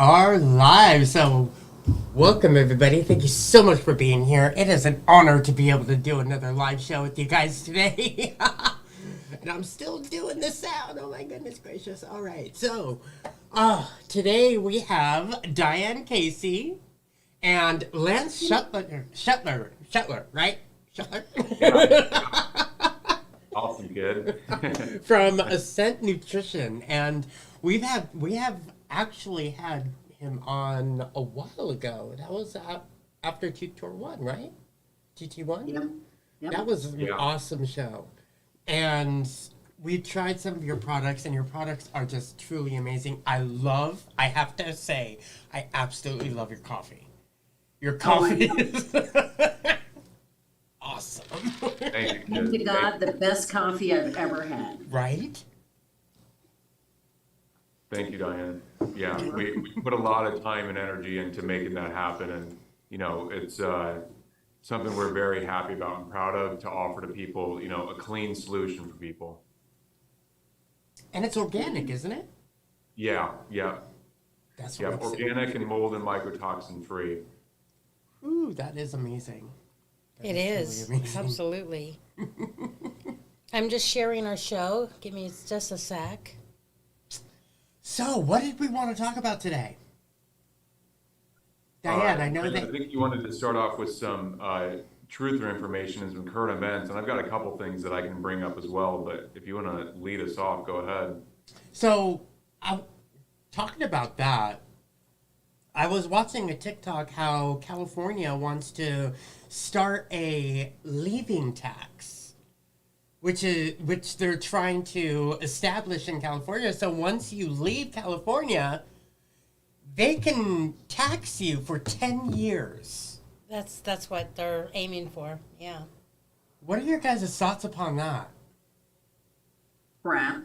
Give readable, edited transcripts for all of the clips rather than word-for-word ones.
are live. So, welcome everybody. Thank you so much for being here. It is an honor to be able to do another live show with you guys today. And I'm still doing the sound. Oh my goodness gracious. All right. So, today we have Diane Casey and Lance Schuttler, right? Schuttler? Yeah. Awesome, kid. From Ascent Nutrition, and we have actually had him on a while ago. That was after Tutor One, right? TT1. Yep. That was an awesome show, and we tried some of your products, and your products are just truly amazing. I have to say, I absolutely love your coffee. Your coffee is awesome. Thank you, Thank kid. to God, the best coffee I've ever had. Right? Thank you, Diane. Yeah, we put a lot of time and energy into making that happen, and it's something we're very happy about and proud of to offer to people. A clean solution for people. And it's organic, isn't it? Yeah. That's what I'm saying. Organic and mold and mycotoxin free. Ooh, that is amazing. It is, absolutely. I'm just sharing our show. Give me just a sec. So, what did we want to talk about today? Diane, I know I that... think you wanted to start off with some truth or information and some current events, and I've got a couple things that I can bring up as well, but if you want to lead us off, go ahead. So, talking about that, I was watching a TikTok how California wants to start a leaving tax, which they're trying to establish in California. So once you leave California, they can tax you for 10 years. That's what they're aiming for. Yeah. What are your guys' thoughts upon that? Crap.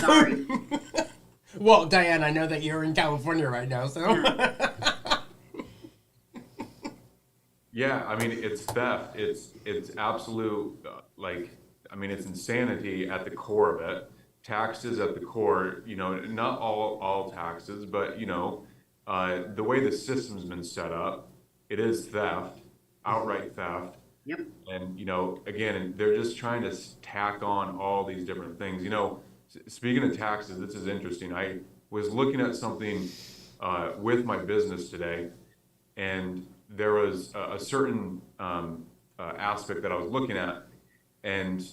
Sorry. Well, Diane, I know that you're in California right now, so... Yeah, I mean, it's theft. It's absolute, it's insanity at the core of it. Taxes at the core, not all taxes, but, the way the system's been set up, it is theft, outright theft. Yep. And, again, they're just trying to tack on all these different things. Speaking of taxes, this is interesting. I was looking at something with my business today, and there was a certain aspect that I was looking at, and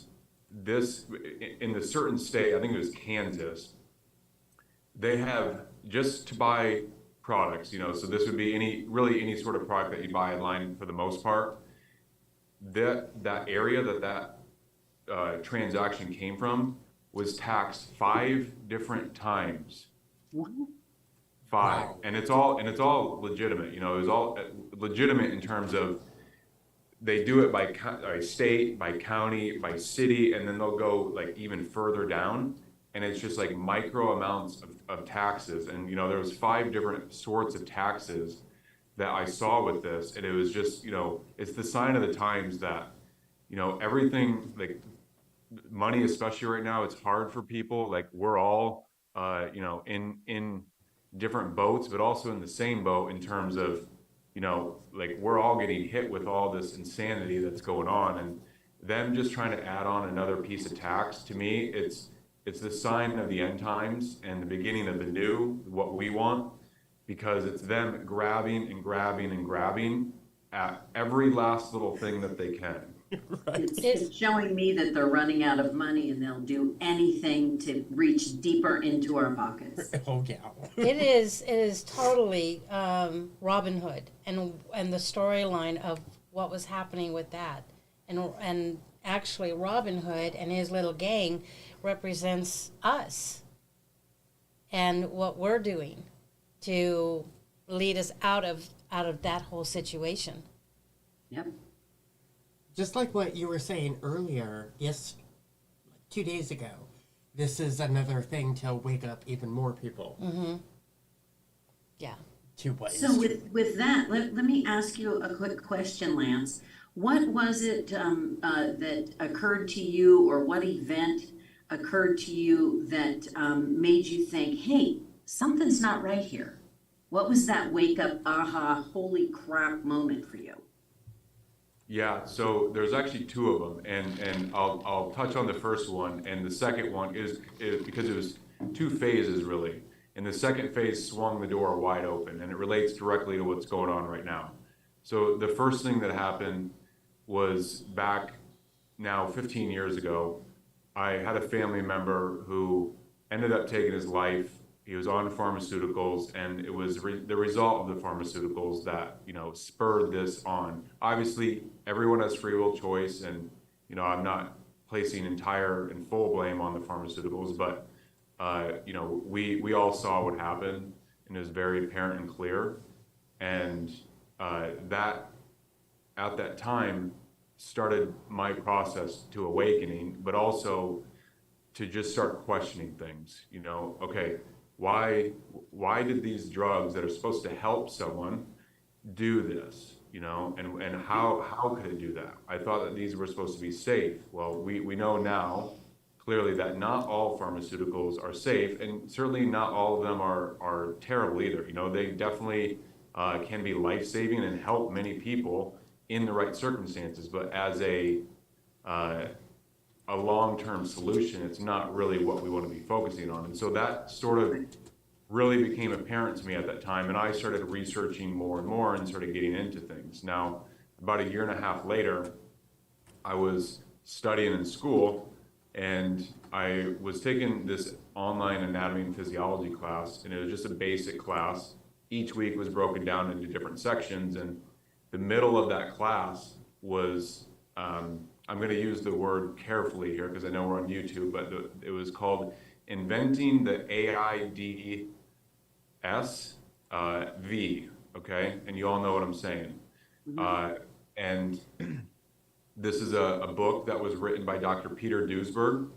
this, in a certain state, I think it was Kansas, they have, just to buy products, so this would be any sort of product that you buy online for the most part, that area that transaction came from was taxed 5 different times. What? 5. Wow. And it's all legitimate. It was all legitimate in terms of they do it by state, by county, by city, and then they'll go like even further down, and it's just like micro amounts of taxes. And there was 5 different sorts of taxes that I saw with this, and it was just it's the sign of the times that everything, like money, especially right now, it's hard for people. Like we're all in different boats, but also in the same boat in terms of like we're all getting hit with all this insanity that's going on, and them just trying to add on another piece of tax, to me, it's the sign of the end times and the beginning of the new, what we want, because it's them grabbing and grabbing and grabbing at every last little thing that they can. Right. It's showing me that they're running out of money and they'll do anything to reach deeper into our pockets. Oh, yeah. It is totally Robin Hood and the storyline of what was happening with that. And actually Robin Hood and his little gang represents us and what we're doing to lead us out of that whole situation. Yep. Just like what you were saying earlier, 2 days ago, this is another thing to wake up even more people. Mm-hmm. Yeah. To waste. So with that, let me ask you a quick question, Lance. What was it that occurred to you, or what event occurred to you that made you think, hey, something's not right here? What was that wake up, aha, holy crap moment for you? Yeah, so there's actually two of them, and I'll touch on the first one, and the second one is because it was two phases really, and the second phase swung the door wide open, and it relates directly to what's going on right now. So the first thing that happened was back now 15 years ago. I had a family member who ended up taking his life. He was on pharmaceuticals, and it was the result of the pharmaceuticals that, you know, spurred this on. Obviously, everyone has free will choice, and, you know, I'm not placing entire and full blame on the pharmaceuticals, but, you know, we all saw what happened, and it was very apparent and clear. And that at that time started my process to awakening, but also to just start questioning things. You know, okay, why did these drugs that are supposed to help someone do this? You know, and how could it do that? I thought that these were supposed to be safe. Well, we know now clearly that not all pharmaceuticals are safe, and certainly not all of them are terrible either. You know, they definitely can be life-saving and help many people in the right circumstances, but as a long-term solution, it's not really what we want to be focusing on. And so that sort of really became apparent to me at that time, and I started researching more and more and started getting into things. Now, about a year and a half later, I was studying in school, and I was taking this online anatomy and physiology class, and it was just a basic class. Each week was broken down into different sections, and the middle of that class was, I'm going to use the word carefully here because I know we're on YouTube, but it was called Inventing the AIDS V, okay? And you all know what I'm saying. And this is a book that was written by Dr. Peter Duesberg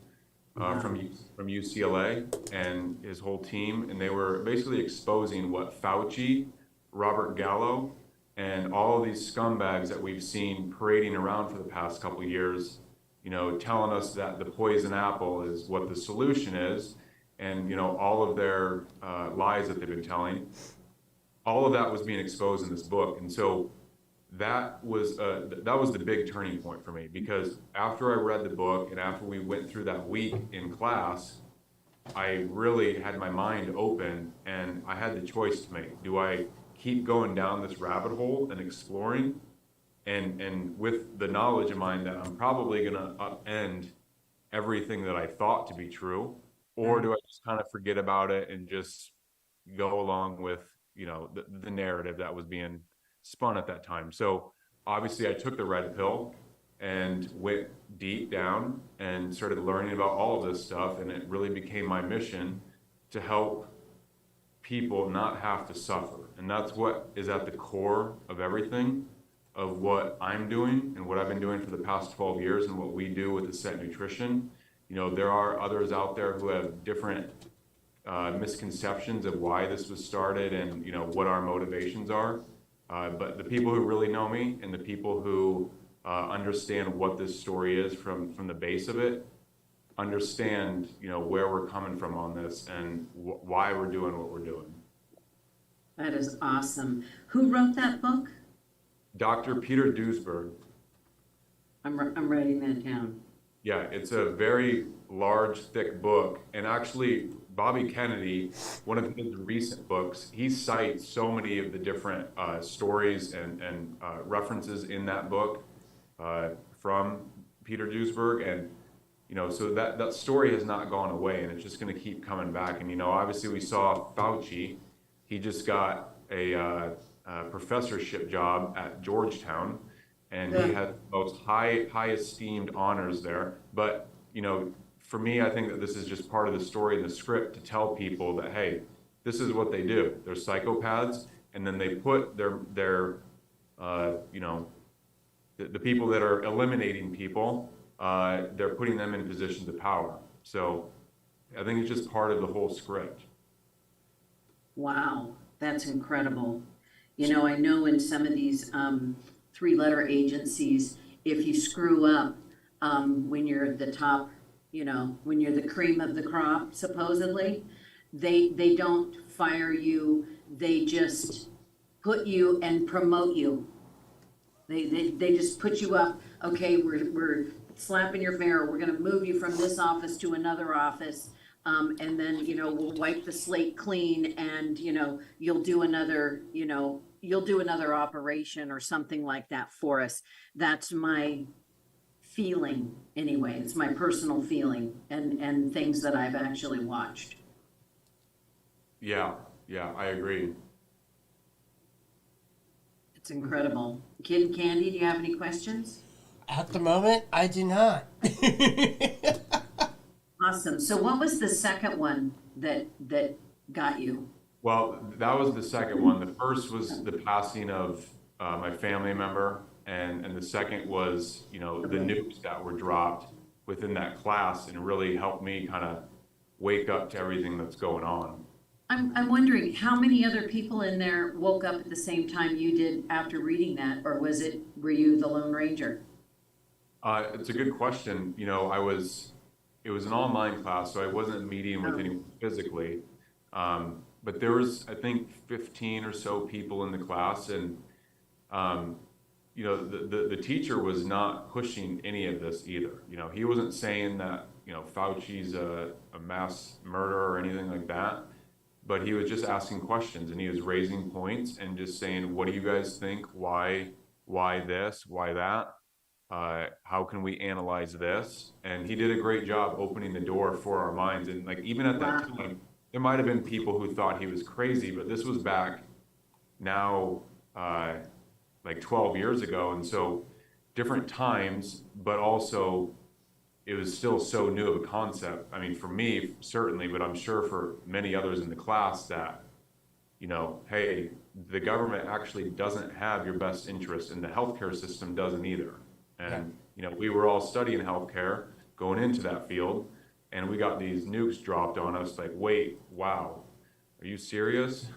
from UCLA and his whole team, and they were basically exposing what Fauci, Robert Gallo, and all of these scumbags that we've seen parading around for the past couple of years, you know, telling us that the poison apple is what the solution is, and, you know, all of their lies that they've been telling, all of that was being exposed in this book. And so that was the big turning point for me, because after I read the book and after we went through that week in class, I really had my mind open, and I had the choice to make. Do I keep going down this rabbit hole and exploring, and with the knowledge in mind that I'm probably going to upend everything that I thought to be true, or do I just kind of forget about it and just go along with, you know, the narrative that was being spun at that time? So obviously I took the red pill and went deep down and started learning about all of this stuff, and it really became my mission to help people not have to suffer. And that's what is at the core of everything, of what I'm doing and what I've been doing for the past 12 years and what we do with Ascent Nutrition. You know, there are others out there who have different misconceptions of why this was started and, you know, what our motivations are. But the people who really know me and the people who understand what this story is from the base of it, understand, you know, where we're coming from on this and why we're doing what we're doing. That is awesome. Who wrote that book? Dr. Peter Duesberg. I'm writing that down. Yeah, it's a very large, thick book. And actually, Bobby Kennedy, one of his recent books, he cites so many of the different stories and references in that book from Peter Duesberg. And, you know, so that story has not gone away, and it's just going to keep coming back. And, you know, obviously we saw Fauci. He just got a professorship job at Georgetown, and he had the most high esteemed honors there. But, you know, for me, I think that this is just part of the story in the script to tell people that, hey, this is what they do. They're psychopaths, and then they put their you know, the people that are eliminating people, they're putting them in positions of power. So I think it's just part of the whole script. Wow, that's incredible. You know, I know in some of these three-letter agencies, if you screw up when you're at the top, you know, when you're the cream of the crop, supposedly, They don't fire you, they just put you and promote you. They just put you up, okay, we're slapping your finger, we're gonna move you from this office to another office. And then, we'll wipe the slate clean and, you'll do another, you'll do another operation or something like that for us. That's my feeling anyway. It's my personal feeling and things that I've actually watched. Yeah, I agree. It's incredible. Kid and Candy, do you have any questions? At the moment, I do not. Awesome. So what was the second one that got you? Well, that was the second one. The first was the passing of my family member, and the second was, the nukes that were dropped within that class, and really helped me kind of wake up to everything that's going on. I'm wondering how many other people in there woke up at the same time you did after reading that, or were you the Lone Ranger? It's a good question. It was an online class, so I wasn't meeting with anyone physically. But there was, I think, 15 or so people in the class, and the teacher was not pushing any of this either. He wasn't saying that Fauci's a mass murderer or anything like that, but he was just asking questions, and he was raising points and just saying, "What do you guys think? Why this? Why that? How can we analyze this?" And he did a great job opening the door for our minds. And like even at that time, there might have been people who thought he was crazy, but this was back now like 12 years ago. And so different times, but also it was still so new of a concept. I mean, for me, certainly, but I'm sure for many others in the class that, hey, the government actually doesn't have your best interest, and the healthcare system doesn't either. And, we were all studying healthcare going into that field, and we got these nukes dropped on us like, wait, wow, are you serious?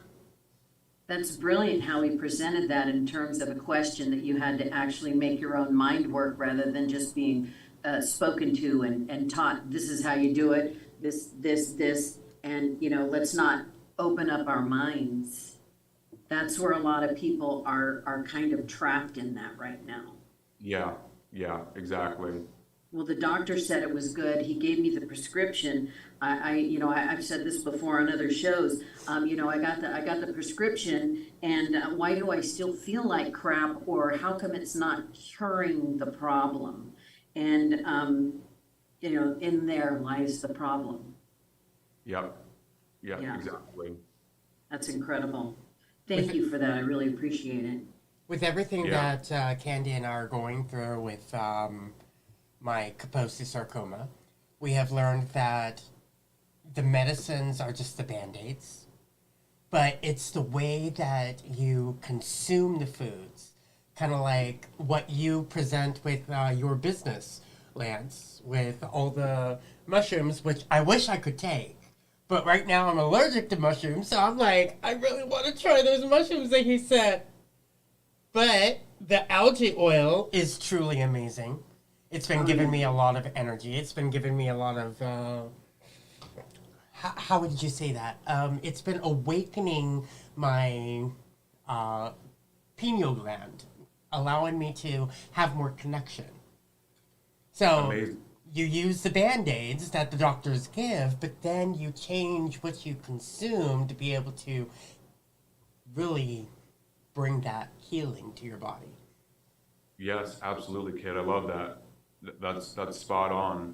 That's brilliant how he presented that in terms of a question that you had to actually make your own mind work rather than just being spoken to and taught, this is how you do it, this, and, let's not open up our minds. That's where a lot of people are kind of trapped in that right now. Yeah, exactly. Well, the doctor said it was good. He gave me the prescription. I've said this before on other shows. I got the prescription, and why do I still feel like crap, or how come it's not curing the problem? And in there lies the problem. Yep. Yeah, Yeah. exactly. That's incredible. Thank you for that. I really appreciate it. With everything that Candy and I are going through with my Kaposi sarcoma, we have learned that the medicines are just the Band-Aids, but it's the way that you consume the foods, kind of like what you present with your business, Lance, with all the mushrooms, which I wish I could take. But right now I'm allergic to mushrooms, so I'm like, I really want to try those mushrooms that he said. But the algae oil is truly amazing. It's been giving me a lot of energy. It's been giving me a lot of, how would you say that? It's been awakening my pineal gland, allowing me to have more connection. So Amazing. You use the Band-Aids that the doctors give, but then you change what you consume to be able to really bring that healing to your body. Yes, absolutely, kid. I love that. That's spot on.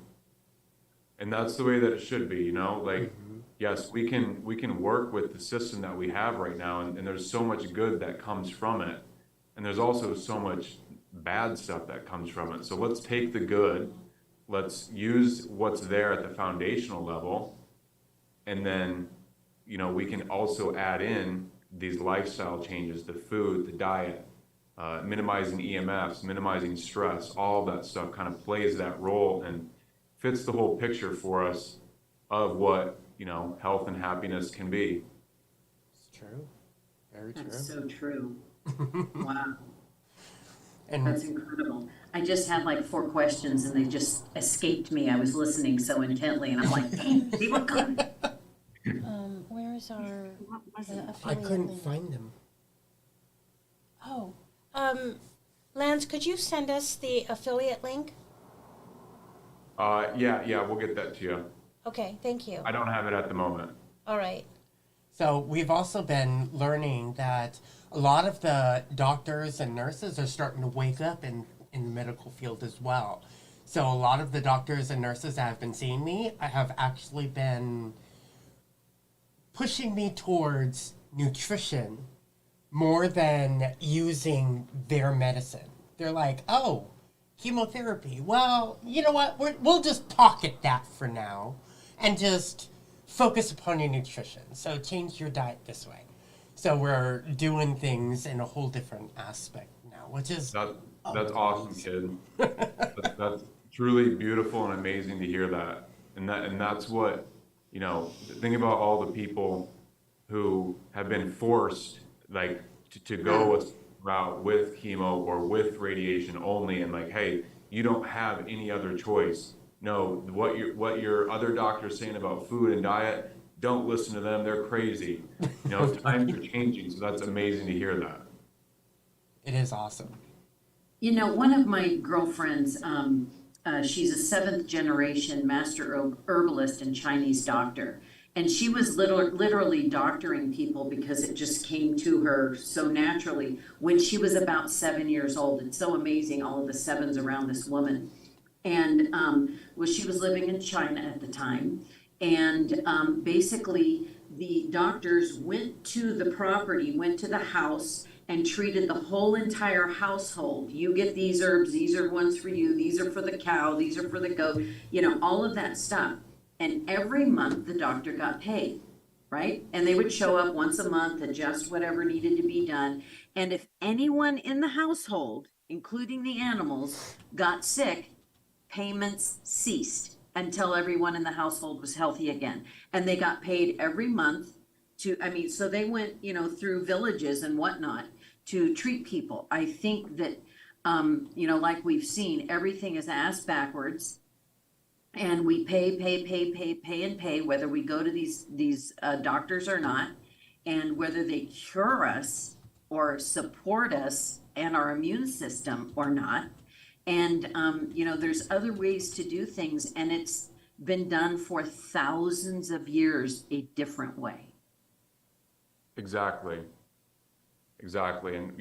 And that's the way that it should be, like, yes, we can work with the system that we have right now, and there's so much good that comes from it. And there's also so much bad stuff that comes from it. So let's take the good, let's use what's there at the foundational level, and then, we can also add in these lifestyle changes, the food, the diet, minimizing EMFs, minimizing stress, all that stuff kind of plays that role and fits the whole picture for us of what, health and happiness can be. It's true. Very true. That's so true. Wow. And That's incredible. I just had like 4 questions and they just escaped me. I was listening so intently and I'm like, dang, they were coming. Where's our I affiliate couldn't link? find them. Oh, Lance, could you send us the affiliate link? Yeah, we'll get that to you. Okay, thank you. I don't have it at the moment. All right. So we've also been learning that a lot of the doctors and nurses are starting to wake up in the medical field as well. So a lot of the doctors and nurses that have been seeing me have actually been pushing me towards nutrition more than using their medicine. They're like, oh, chemotherapy. Well, you know what? We'll just pocket that for now and just focus upon your nutrition. So change your diet this way. So we're doing things in a whole different aspect now, which is That's awesome, kid. That's truly beautiful and amazing to hear that. And that's what, think about all the people who have been forced like to go a route with chemo or with radiation only, and like, hey, you don't have any other choice. No, what your other doctor's saying about food and diet, don't listen to them. They're crazy. Times are changing, so that's amazing to hear that. It is awesome. One of my girlfriends, she's a seventh generation master herbalist and Chinese doctor. And she was literally doctoring people because it just came to her so naturally when she was about 7 years old. It's so amazing, all of the sevens around this woman. And she was living in China at the time. And basically, the doctors went to the property, went to the house, and treated the whole entire household. You get these herbs, these are ones for you, these are for the cow, these are for the goat, all of that stuff. And every month the doctor got paid, right? And they would show up once a month, adjust whatever needed to be done. And if anyone in the household, including the animals, got sick, payments ceased until everyone in the household was healthy again. And they got paid every month so they went, through villages and whatnot to treat people. I think that, like we've seen, everything is ass backwards. And we pay, whether we go to these doctors or not, and whether they cure us or support us and our immune system or not. And, there's other ways to do things, and it's been done for thousands of years a different way. Exactly. And,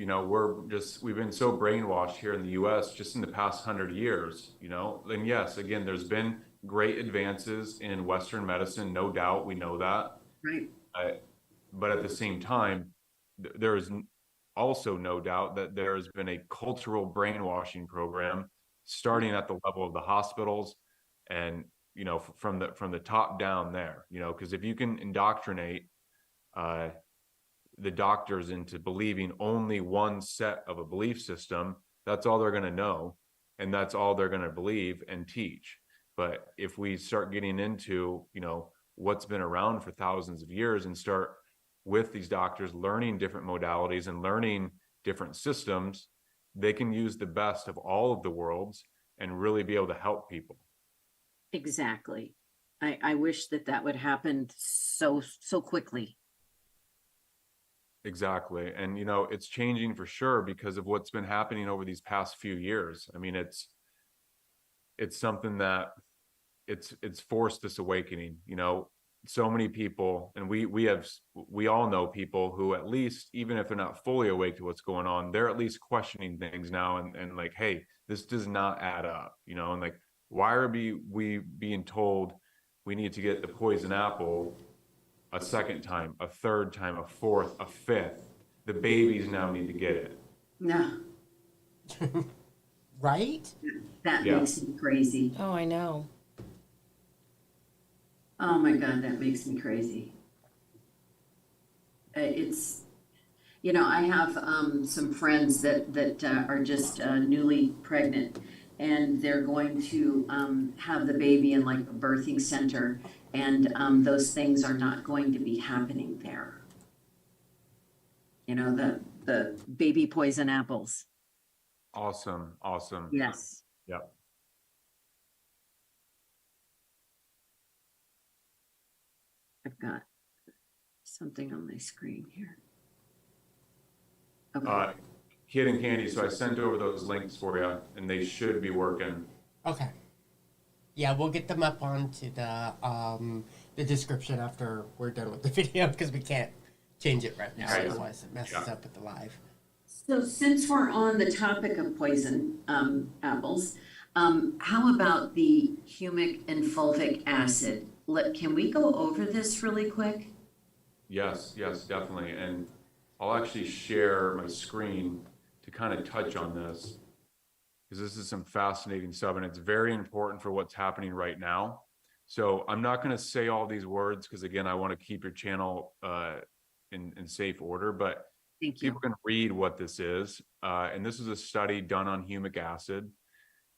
we've been so brainwashed here in the US just in the past 100 years, and yes, again, there's been great advances in Western medicine, no doubt, we know that. Right. But at the same time, there is also no doubt that there has been a cultural brainwashing program starting at the level of the hospitals and, from the top down there, because if you can indoctrinate the doctors into believing only one set of a belief system, that's all they're going to know, and that's all they're going to believe and teach. But if we start getting into, what's been around for thousands of years and start with these doctors learning different modalities and learning different systems, they can use the best of all of the worlds and really be able to help people. Exactly. I wish that would happen so quickly. Exactly. And, it's changing for sure because of what's been happening over these past few years. I mean, it's something that it's forced this awakening, so many people, and we all know people who, at least, even if they're not fully awake to what's going on, they're at least questioning things now and like, hey, this does not add up, and like, why are we being told we need to get the poison apple a second time, a third time, a fourth, a fifth? The babies now need to get it. No. Right? That makes me crazy. Oh, I know. Oh my God, that makes me crazy. It's, I have some friends that are just newly pregnant, and they're going to have the baby in like a birthing center, and those things are not going to be happening there. The baby poison apples. Awesome. Yes. Yep. I've got something on my screen here. Okay. Kid and Candy, so I sent over those links for you, and they should be working. Okay. Yeah, we'll get them up onto the description after we're done with the video because we can't change it right now, Right. otherwise it messes up with the live. So since we're on the topic of poison apples, how about the humic and fulvic acid? Can we go over this really quick? Yes, definitely. And I'll actually share my screen to kind of touch on this, because this is some fascinating stuff, and it's very important for what's happening right now. So I'm not going to say all these words because, again, I want to keep your channel in safe order, but Thank you. people can read what this is. And this is a study done on humic acid.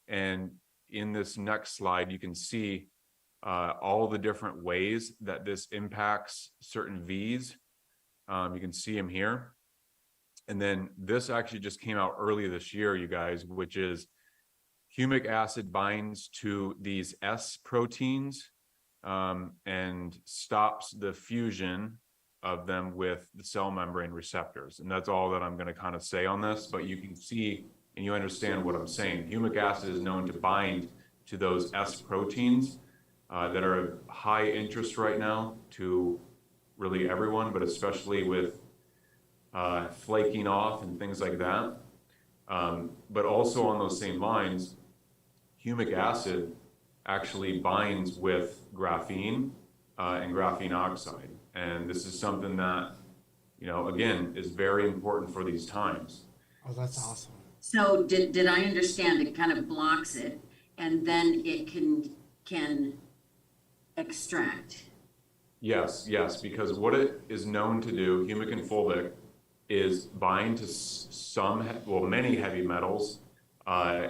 And in this next slide, you can see all the different ways that this impacts certain V's. You can see them here. And then this actually just came out earlier this year, you guys, which is humic acid binds to these S proteins and stops the fusion of them with the cell membrane receptors. And that's all that I'm going to kind of say on this, but you can see and you understand what I'm saying. Humic acid is known to bind to those S proteins that are of high interest right now to really everyone, but especially with flaking off and things like that. But also on those same lines, humic acid actually binds with graphene and graphene oxide. And this is something that, you know, again, is very important for these times. Oh, that's awesome. So did I understand it kind of blocks it and then it can extract? Yes, because what it is known to do, humic and fulvic, is bind to many heavy metals,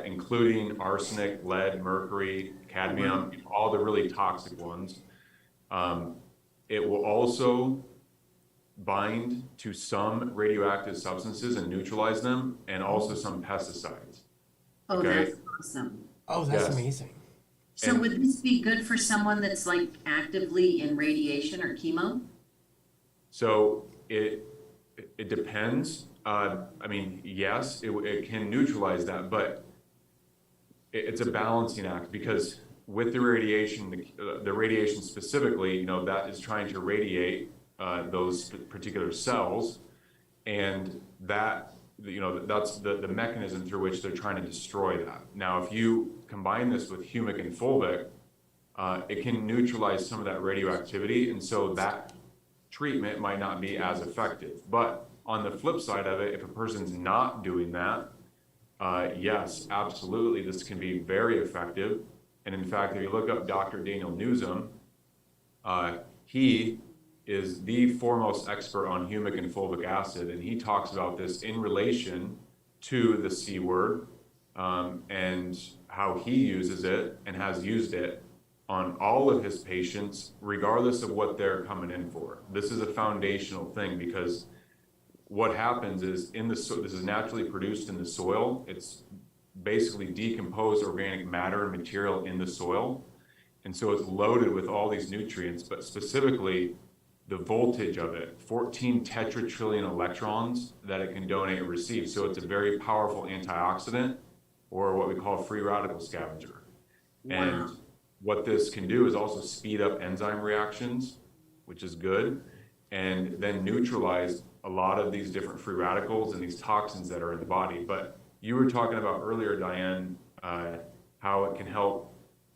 including arsenic, lead, mercury, cadmium, all the really toxic ones. It will also bind to some radioactive substances and neutralize them, and also some pesticides. Oh, Okay. that's awesome. Oh, that's Yes. amazing. So And- would this be good for someone that's like actively in radiation or chemo? So it depends. I mean, yes, it can neutralize that, but it's a balancing act, because with the radiation specifically, you know, that is trying to radiate those particular cells, and that, you know, that's the mechanism through which they're trying to destroy that. Now, if you combine this with humic and fulvic, it can neutralize some of that radioactivity, and so that treatment might not be as effective. But on the flip side of it, if a person's not doing that, yes, absolutely, this can be very effective. And in fact, if you look up Dr. Daniel Newsom, he is the foremost expert on humic and fulvic acid, and he talks about this in relation to the C word, and how he uses it and has used it on all of his patients, regardless of what they're coming in for. This is a foundational thing, because what happens is this is naturally produced in the soil. It's basically decomposed organic matter and material in the soil. And so it's loaded with all these nutrients, but specifically the voltage of it, 14 tetratrillion electrons that it can donate and receive. So it's a very powerful antioxidant, or what we call a free radical scavenger. Wow. And what this can do is also speed up enzyme reactions, which is good, and then neutralize a lot of these different free radicals and these toxins that are in the body. But you were talking about earlier, Diane, how it can help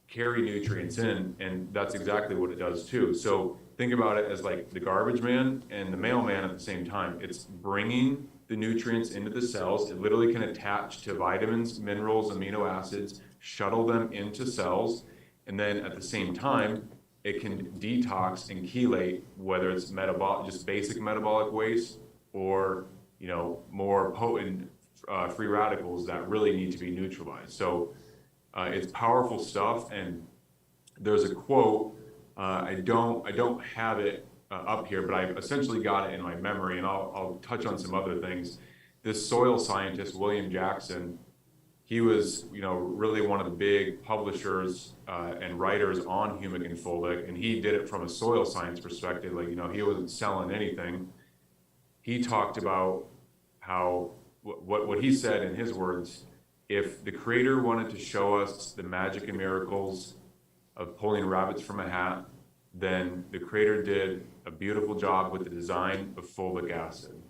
carry nutrients in, and that's exactly what it does too. So think about it as like the garbage man and the mailman at the same time. It's bringing the nutrients into the cells. It literally can attach to vitamins, minerals, amino acids, shuttle them into cells, and then at the same time, it can detox and chelate, whether it's metabolic, just basic metabolic waste, or, you know, more potent free radicals that really need to be neutralized. So it's powerful stuff. And there's a quote, I don't have it up here, but I've essentially got it in my memory, and I'll touch on some other things. This soil scientist, William Jackson, he was, really one of the big publishers and writers on humic and fulvic, and he did it from a soil science perspective. Like, he wasn't selling anything. He talked about how what he said in his words: if the creator wanted to show us the magic and miracles of pulling rabbits from a hat, then the creator did a beautiful job with the design of fulvic acid.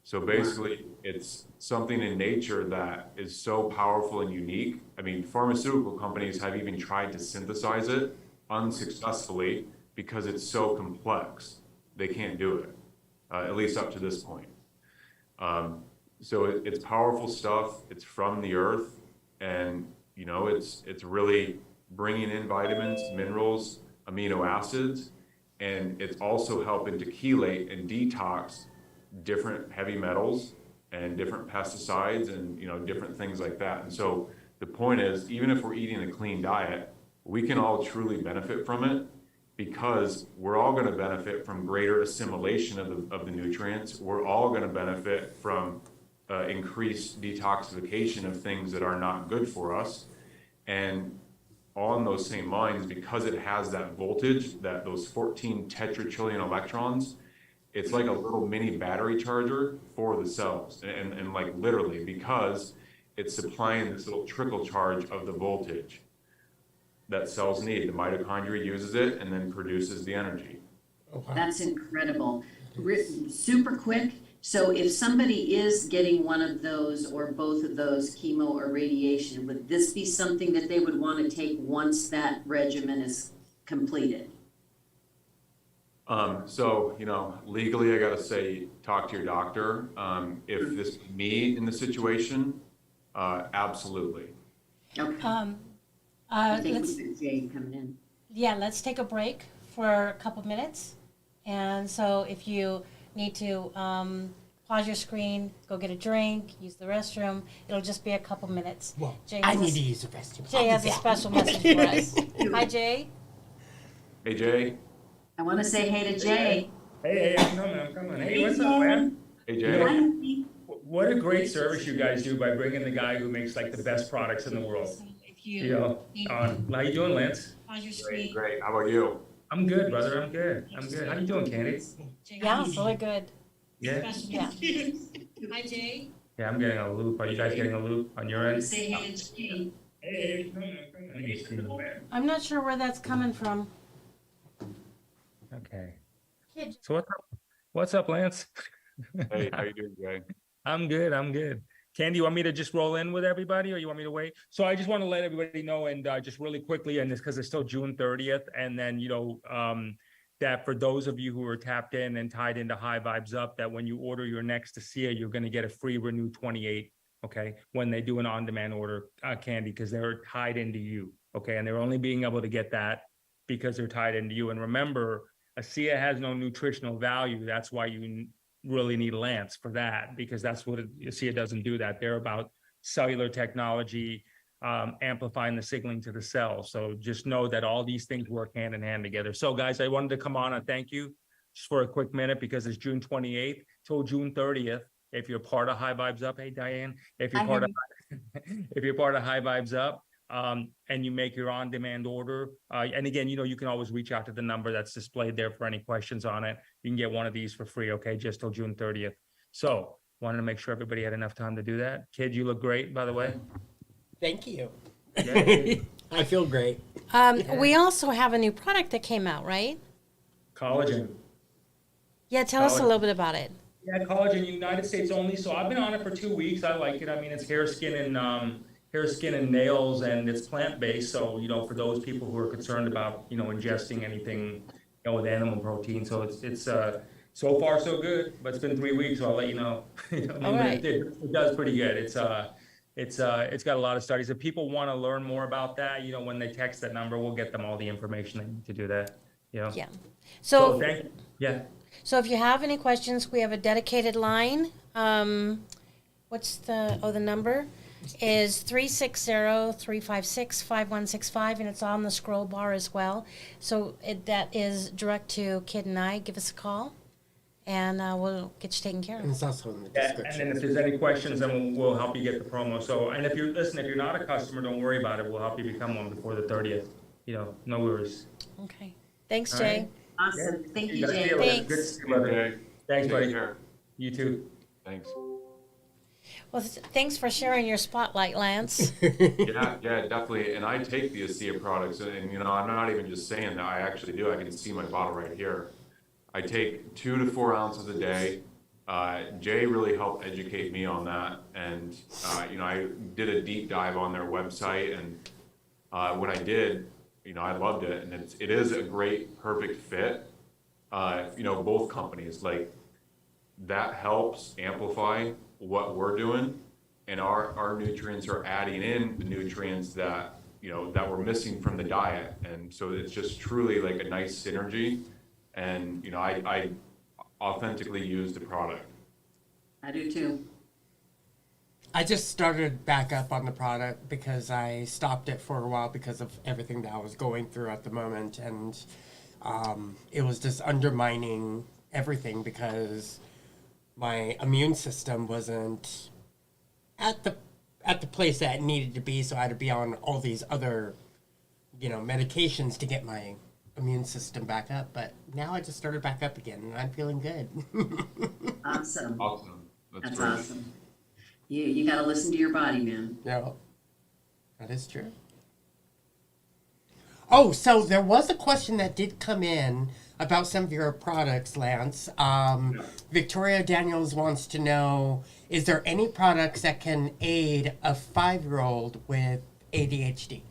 So basically, it's something in nature that is so powerful and unique. I mean, pharmaceutical companies have even tried to synthesize it unsuccessfully because it's so complex. They can't do it, at least up to this point. So it's powerful stuff. It's from the earth, and it's really bringing in vitamins, minerals, amino acids, and it's also helping to chelate and detox different heavy metals and different pesticides and different things like that. And so the point is, even if we're eating a clean diet, we can all truly benefit from it, because we're all going to benefit from greater assimilation of the nutrients. We're all going to benefit from increased detoxification of things that are not good for us. And on those same lines, because it has that voltage, those 14 tetratrillion electrons, it's like a little mini battery charger for the cells, and like literally, because it's supplying this little trickle charge of the voltage that cells need. The mitochondria uses it and then produces the energy. Oh, wow. That's incredible. Super quick. So if somebody is getting one of those or both of those, chemo or radiation, would this be something that they would want to take once that regimen is completed? So, legally, I got to say, talk to your doctor. If this is me in the situation, absolutely. Okay. I think Let's, we've got Jay coming in. yeah, let's take a break for a couple minutes. And so if you need to pause your screen, go get a drink, use the restroom, it'll just be a couple minutes. Well, Jay I has need a- to use the restroom. Jay has a Yeah. special message for us. Hi, Jay. Hey, Jay. I want to say hey to Jay. Hey, I'm coming. Hey, what's up, man? Hey, Jay. What a great service you guys do by bringing the guy who makes like the best products in the world. If On. How you doing, Lance? pause your Great, screen. great. How about you? I'm good, brother. I'm good. How you doing, Candy? Yeah, really good. Yeah. Yeah. Hi, Jay. Yeah, I'm getting a loop. Are you guys getting a loop on your end? Say hey to Jay. Hey, I'm coming. I'm not sure where that's coming from. Okay. Kid. So what's up, Lance? Hey, how you doing, Jay? I'm good. Candy, you want me to just roll in with everybody, or you want me to wait? So I just want to let everybody know, and just really quickly, and this because it's still June 30th, and then that for those of you who are tapped in and tied into High Vibes Up, that when you order your next ASEA, you're going to get a free Renew 28. Okay, when they do an on-demand order, Candy, because they're tied into you. Okay, and they're only being able to get that because they're tied into you. And remember, ASEA has no nutritional value. That's why you really need Lance for that, because that's what ASEA doesn't do. That they're about cellular technology, amplifying the signaling to the cell. So just know that all these things work hand in hand together. So guys, I wanted to come on and thank you just for a quick minute, because it's June 28th till June 30th. If you're part of High Vibes Up, hey Diane, if you're part of High Vibes Up, and you make your on-demand order, and again, you can always reach out to the number that's displayed there for any questions on it. You can get one of these for free, okay, just till June 30th. So wanted to make sure everybody had enough time to do that. Kid, you look great, by the way. Thank you. Yeah. I feel great. We also have a new product that came out, right? Collagen. Yeah, tell us a little bit about it. Yeah, collagen, United States only. So I've been on it for 2 weeks. I like it. I mean, it's hair, skin, and nails, and it's plant-based. So, for those people who are concerned about, ingesting anything, with animal protein. So it's so far so good, but it's been 3 weeks, so I'll let you know. All right. It does pretty good. It's got a lot of studies. If people want to learn more about that, when they text that number, we'll get them all the information they need to do that. Yeah. So So, thank you. Yeah. so if you have any questions, we have a dedicated line. What's the number is 360-356-5165, and it's on the scroll bar as well. So that is direct to Kid and I. Give us a call, and we'll get you taken care And of. it's also in the Yeah, and description. then if there's any questions, then we'll help you get the promo. So, and if you're not a customer, don't worry about it. We'll help you become one before the 30th. You know, no worries. Okay. Thanks, All Jay. right. Awesome, thank you, guys. See Jay. you later. Thanks. Good to see you, brother. Okay. Thanks, Take buddy. care. You too. Thanks. Well, thanks for sharing your spotlight, Lance. Yeah, definitely. And I take the ASEA products, and you know, I'm not even just saying that. I actually do. I can see my bottle right here. I take 2 to 4 ounces a day. Jay really helped educate me on that, and you know, I did a deep dive on their website, and when I did, you know, I loved it, and it is a great, perfect fit. You know, both companies, like, that helps amplify what we're doing, and our nutrients are adding in the nutrients that, you know, that we're missing from the diet, and so it's just truly like a nice synergy. And you know, I authentically use the product. I do too. I just started back up on the product because I stopped it for a while because of everything that I was going through at the moment, and it was just undermining everything because my immune system wasn't at the place that it needed to be, so I had to be on all these other, you know, medications to get my immune system back up. But now I just started back up again, and I'm feeling good. Awesome, Awesome. that's great. awesome. You gotta listen to your body, man. No, that is true. Oh, so there was a question that did come in about some of your products, Lance. Victoria Daniels wants to know, is there any products that can aid a 5-year-old with ADHD?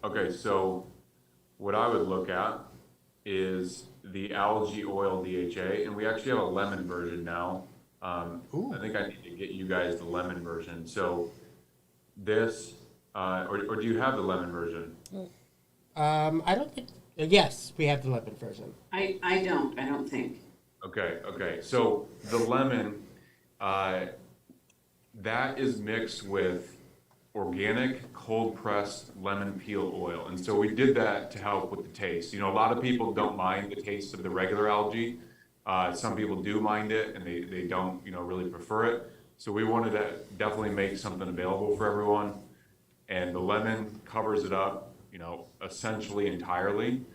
Okay, so what I would look at is the algae oil DHA, and we actually have a lemon version now. Ooh. I think I need to get you guys the lemon version. So this, or do you have the lemon version? I don't think. Yes, we have the lemon version. I don't think. Okay. So the lemon, that is mixed with organic cold pressed lemon peel oil. And so we did that to help with the taste. You know, a lot of people don't mind the taste of the regular algae. Some people do mind it, and they don't, you know, really prefer it. So we wanted to definitely make something available for everyone. And the lemon covers it up, you know, essentially entirely.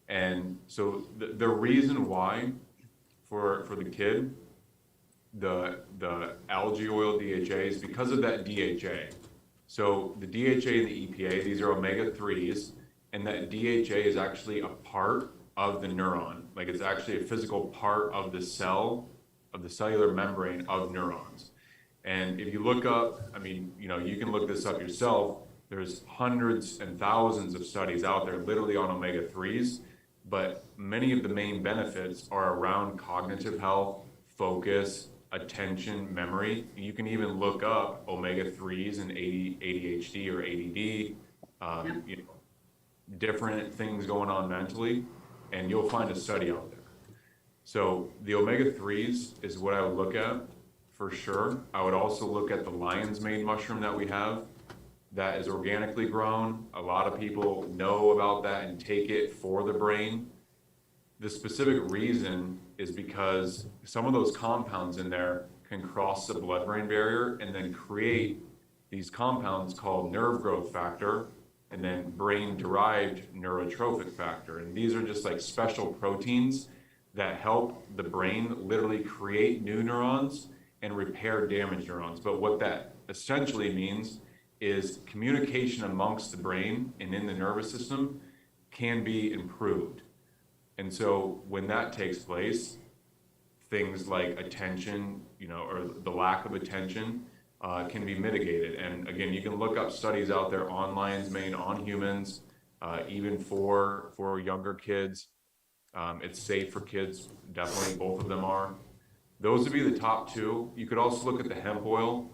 And so the reason why for the kid, the algae oil DHA is because of that DHA. So the DHA and the EPA, these are omega-3s, and that DHA is actually a part of the neuron. Like, it's actually a physical part of the cell, of the cellular membrane of neurons. And if you look up, I mean, you know, you can look this up yourself. There's hundreds and thousands of studies out there literally on omega-3s, but many of the main benefits are around cognitive health, focus, attention, memory. You can even look up omega-3s and ADHD or ADD, you know, different things going on mentally, and you'll find a study out there. So the omega-3s is what I would look at for sure. I would also look at the lion's mane mushroom that we have that is organically grown. A lot of people know about that and take it for the brain. The specific reason is because some of those compounds in there can cross the blood-brain barrier and then create these compounds called nerve growth factor and then brain-derived neurotrophic factor. And these are just like special proteins that help the brain literally create new neurons and repair damaged neurons. But what that essentially means is communication amongst the brain and in the nervous system can be improved. And so when that takes place, things like attention, you know, or the lack of attention can be mitigated. And again, you can look up studies out there on lion's mane, on humans, even for younger kids. It's safe for kids, definitely both of them are. Those would be the top two. You could also look at the hemp oil.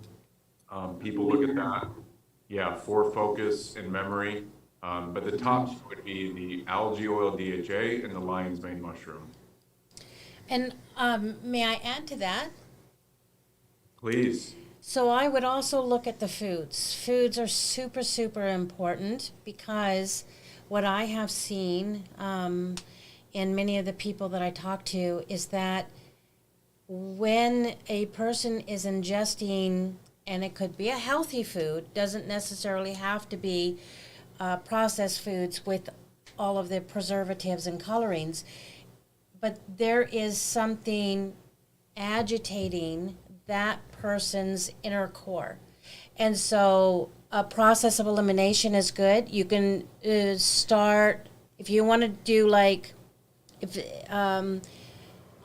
People look at that, yeah, for focus and memory. But the top two would be the algae oil DHA and the lion's mane mushroom. And may I add to that? Please. So I would also look at the foods. Foods are super, super important because what I have seen in many of the people that I talk to is that when a person is ingesting, and it could be a healthy food, doesn't necessarily have to be processed foods with all of the preservatives and colorings, but there is something agitating that person's inner core. And so a process of elimination is good. You can start, if you want to do like, if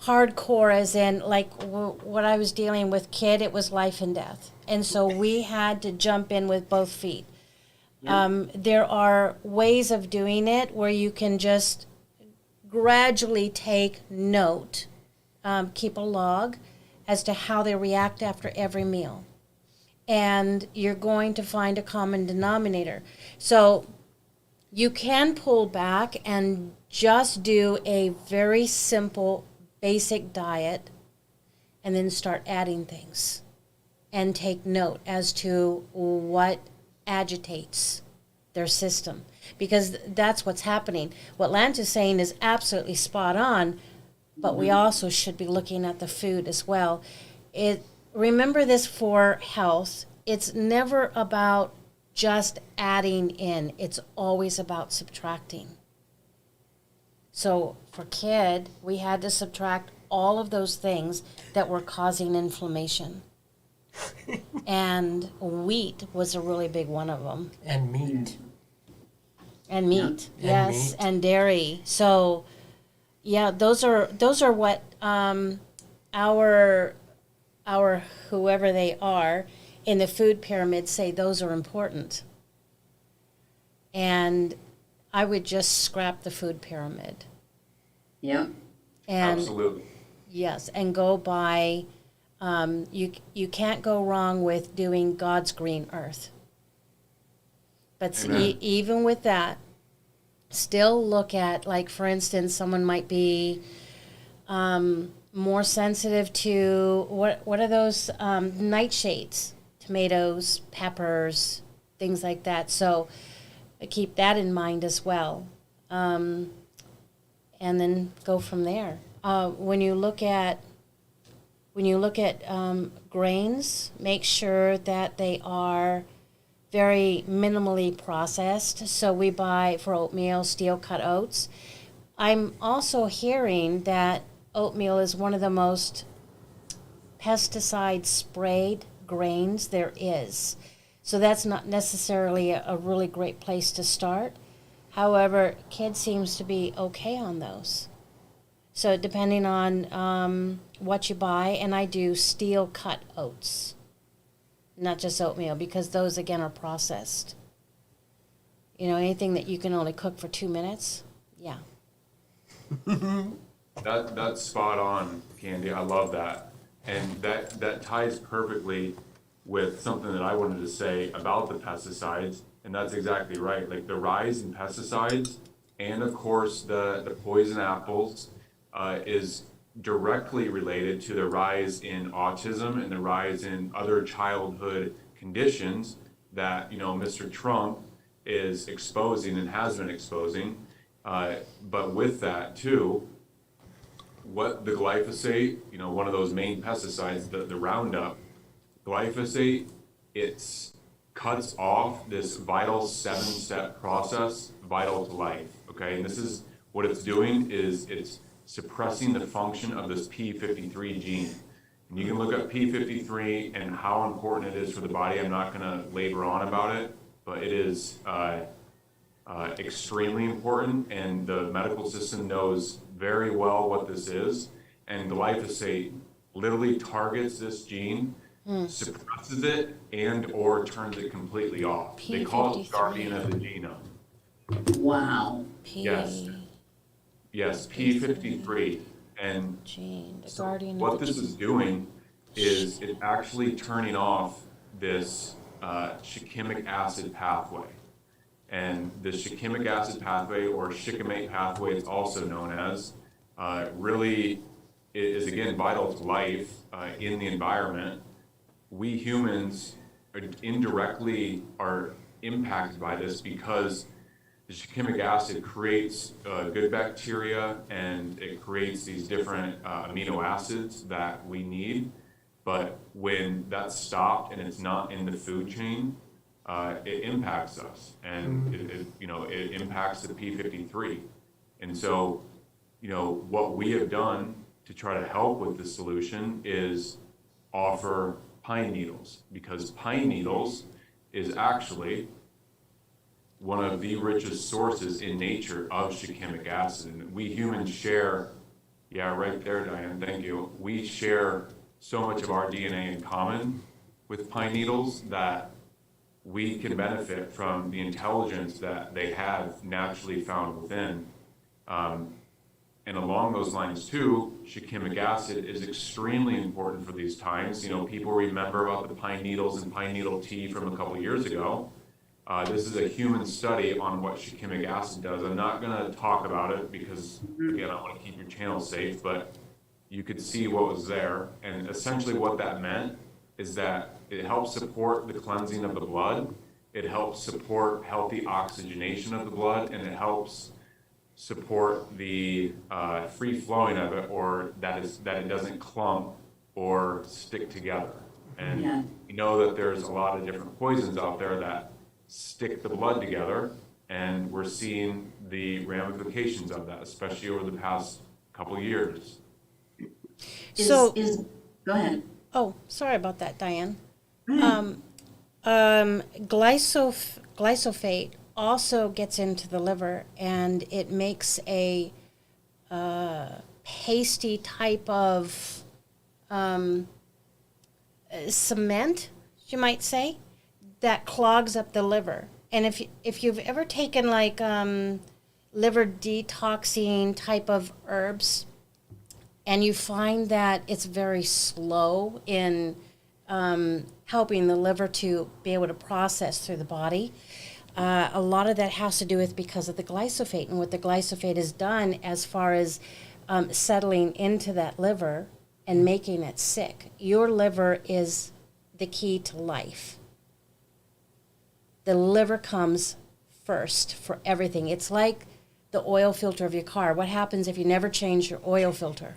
hardcore as in like what I was dealing with kid, it was life and death. And so we had to jump in with both feet. There are ways of doing it where you can just gradually take note, keep a log as to how they react after every meal. And you're going to find a common denominator. So you can pull back and just do a very simple, basic diet and then start adding things and take note as to what agitates their system, because that's what's happening. What Lance is saying is absolutely spot on, but we also should be looking at the food as well. Remember this for health, it's never about just adding in, it's always about subtracting. So for kid, we had to subtract all of those things that were causing inflammation. And wheat was a really big one of them. And meat. And meat, Yeah. And yes, meat. and dairy. So, yeah, those are what our whoever they are in the food pyramid say those are important. And I would just scrap the food pyramid. Yep. And Absolutely. yes, and go by. You can't go wrong with doing God's green earth. But Amen. even with that, still look at, like, for instance, someone might be more sensitive to, what are those nightshades? Tomatoes, peppers, things like that. So keep that in mind as well. And then go from there. When you look at grains, make sure that they are very minimally processed. So we buy for oatmeal steel cut oats. I'm also hearing that oatmeal is one of the most pesticide sprayed grains there is. So that's not necessarily a really great place to start. However, kid seems to be okay on those. So depending on what you buy, and I do steel cut oats, not just oatmeal, because those again are processed. You know, anything that you can only cook for 2 minutes, yeah. That's spot on, Candy. I love that. And that ties perfectly with something that I wanted to say about the pesticides. And that's exactly right. Like the rise in pesticides and of course the poison apples is directly related to the rise in autism and the rise in other childhood conditions that, you know, Mr. Trump is exposing and has been exposing. But with that too, what the glyphosate, you know, one of those main pesticides, the Roundup, glyphosate, it cuts off this vital 7-step process vital to life, okay? And this is what it's doing is it's suppressing the function of this P53 gene. And you can look up P53 and how important it is for the body. I'm not gonna labor on about it, but it is extremely important, and the medical system knows very well what this is. And glyphosate literally targets this gene, suppresses it, and or turns it completely off. They call it guardian of the genome. Wow. Yes, P53. And Gene, the so guardian. what this is doing is it's actually turning off this shikimic acid pathway. And the shikimic acid pathway, or shikimate pathway, it's also known as, really is again vital to life in the environment. We humans indirectly are impacted by this because the shikimic acid creates good bacteria, and it creates these different amino acids that we need. But when that's stopped and it's not in the food chain, it impacts us, and it impacts the P53. And so, what we have done to try to help with the solution is offer pine needles, because pine needles is actually one of the richest sources in nature of shikimic acid. And we humans share, yeah, right there, Diane, thank you. We share so much of our DNA in common with pine needles that we can benefit from the intelligence that they have naturally found within. And along those lines too, shikimic acid is extremely important for these times. People remember about the pine needles and pine needle tea from a couple years ago. This is a human study on what shikimic acid does. I'm not gonna talk about it because, again, I wanna keep your channel safe, but you could see what was there. And essentially what that meant is that it helps support the cleansing of the blood, it helps support healthy oxygenation of the blood, and it helps support the free flowing of it, or that it doesn't clump or stick together. And we know that there's a lot of different poisons out there that stick the blood together, and we're seeing the ramifications of that, especially over the past couple of years. Go ahead. Oh, sorry about that, Diane. Go ahead. Glyphosate also gets into the liver, and it makes a pasty type of cement, you might say, that clogs up the liver. And if you've ever taken like liver detoxing type of herbs, and you find that it's very slow in helping the liver to be able to process through the body, a lot of that has to do with because of the glyphosate and what the glyphosate has done as far as settling into that liver and making it sick. Your liver is the key to life. The liver comes first for everything. It's like the oil filter of your car. What happens if you never change your oil filter?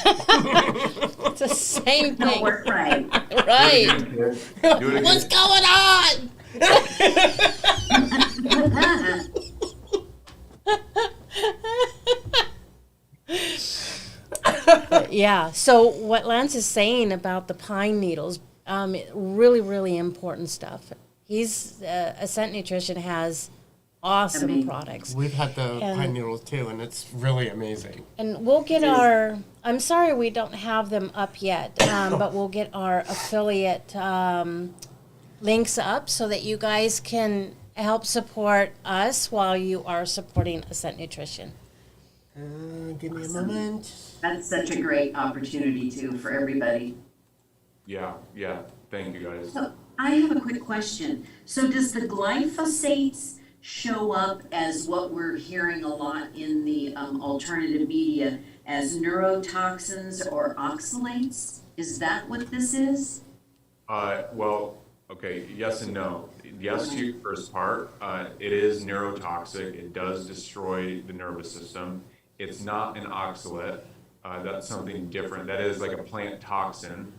It's the same thing. No, we're right. Right. Do it again. What's going on? Yeah, so what Lance is saying about the pine needles, really, really important stuff. Ascent Nutrition has awesome Amazing. products. We've had the And- pine needles too, and it's really amazing. And we'll get I'm sorry we don't have them up yet, but we'll get our affiliate links up so that you guys can help support us while you are supporting Ascent Nutrition. Give me a moment. That's such a great opportunity too for everybody. Yeah, thank you guys. So I have a quick question. So does the glyphosates show up as what we're hearing a lot in the alternative media as neurotoxins or oxalates? Is that what this is? Well, okay, yes and no. Yes to your first part. It is neurotoxic. It does destroy the nervous system. It's not an oxalate. That's something different. That is like a plant toxin,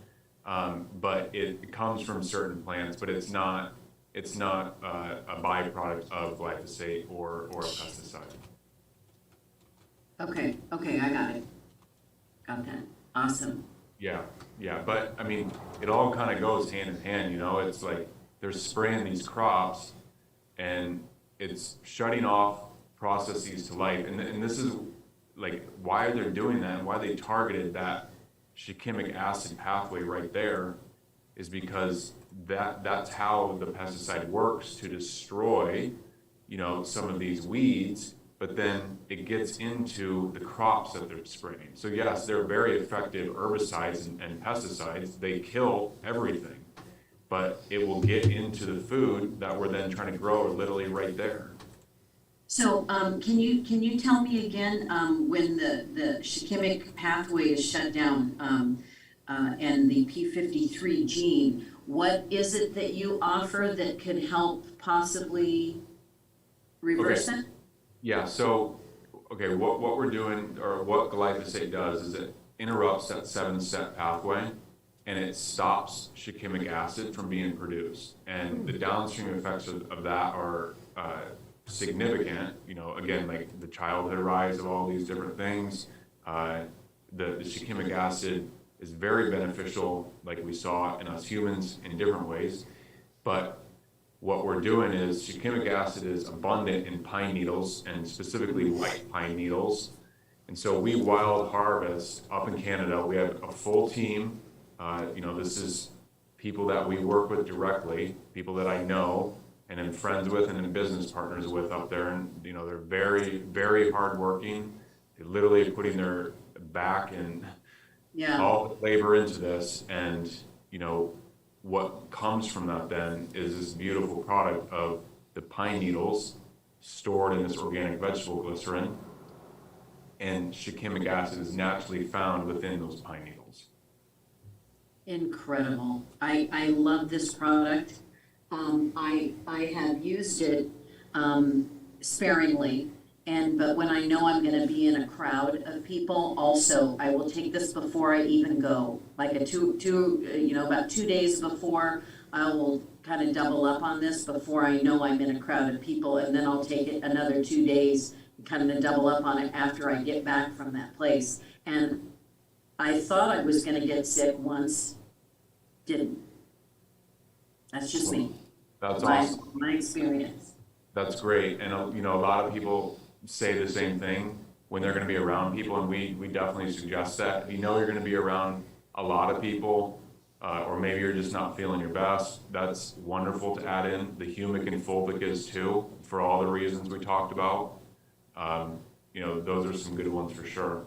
but it comes from certain plants, but it's not a byproduct of glyphosate or a pesticide. Okay, I got it. Got that. Awesome. Yeah, but I mean, it all kind of goes hand in hand, it's like they're spraying these crops and it's shutting off processes to life. And this is like why they're doing that and why they targeted that shikimic acid pathway right there is because that's how the pesticide works to destroy, some of these weeds, but then it gets into the crops that they're spraying. So yes, they're very effective herbicides and pesticides. They kill everything, but it will get into the food that we're then trying to grow literally right there. So can you tell me again when the shikimic pathway is shut down and the P53 gene, what is it that you offer that can help possibly reverse Okay. it? Yeah, so, okay, what we're doing, or what glyphosate does, is it interrupts that 7-step pathway, and it stops shikimic acid from being produced. And the downstream effects of that are significant. You know, again, like the childhood rise of all these different things. The shikimic acid is very beneficial, like we saw in us humans in different ways. But what we're doing is shikimic acid is abundant in pine needles, and specifically white pine needles. And so we wild harvest up in Canada. We have a full team. You know, this is people that we work with directly, people that I know and am friends with and am business partners with up there. And, you know, they're very, very hardworking. They're literally putting their back and Yeah, all the labor into this. And, you know, what comes from that then is this beautiful product of the pine needles stored in this organic vegetable glycerin, and shikimic acid is naturally found within those pine needles. incredible. I love this product. I have used it, sparingly. But when I know I'm gonna be in a crowd of people, also, I will take this before I even go. Like about 2 days before, I will kind of double up on this before I know I'm in a crowd of people, and then I'll take it another 2 days, kind of double up on it after I get back from that place. And I thought I was gonna get sick once, didn't. That's just me, That's awesome. my experience. That's great. And, you know, a lot of people say the same thing when they're going to be around people. And we definitely suggest that. If you know you're going to be around a lot of people, or maybe you're just not feeling your best, that's wonderful to add in. The humic and fulvic is too, for all the reasons we talked about. You know, those are some good ones for sure.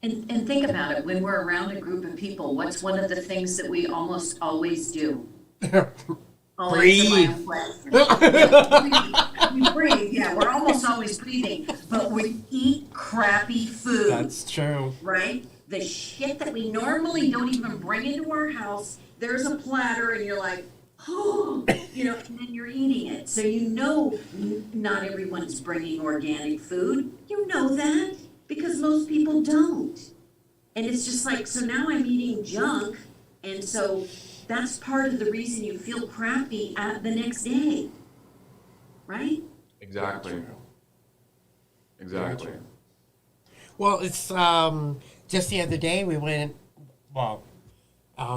And think about it, when we're around a group of people, what's one of the things that we almost always do? Breathe. We breathe, yeah, we're almost always breathing, but we eat crappy food. That's true. Right? The shit that we normally don't even bring into our house, there's a platter and you're like, oh, you know, and then you're eating it. So you know not everyone's bringing organic food. You know that because most people don't. And it's just like, so now I'm eating junk, and so that's part of the reason you feel crappy at the next day. Right? Exactly. Exactly. Well, it's just the other day we went,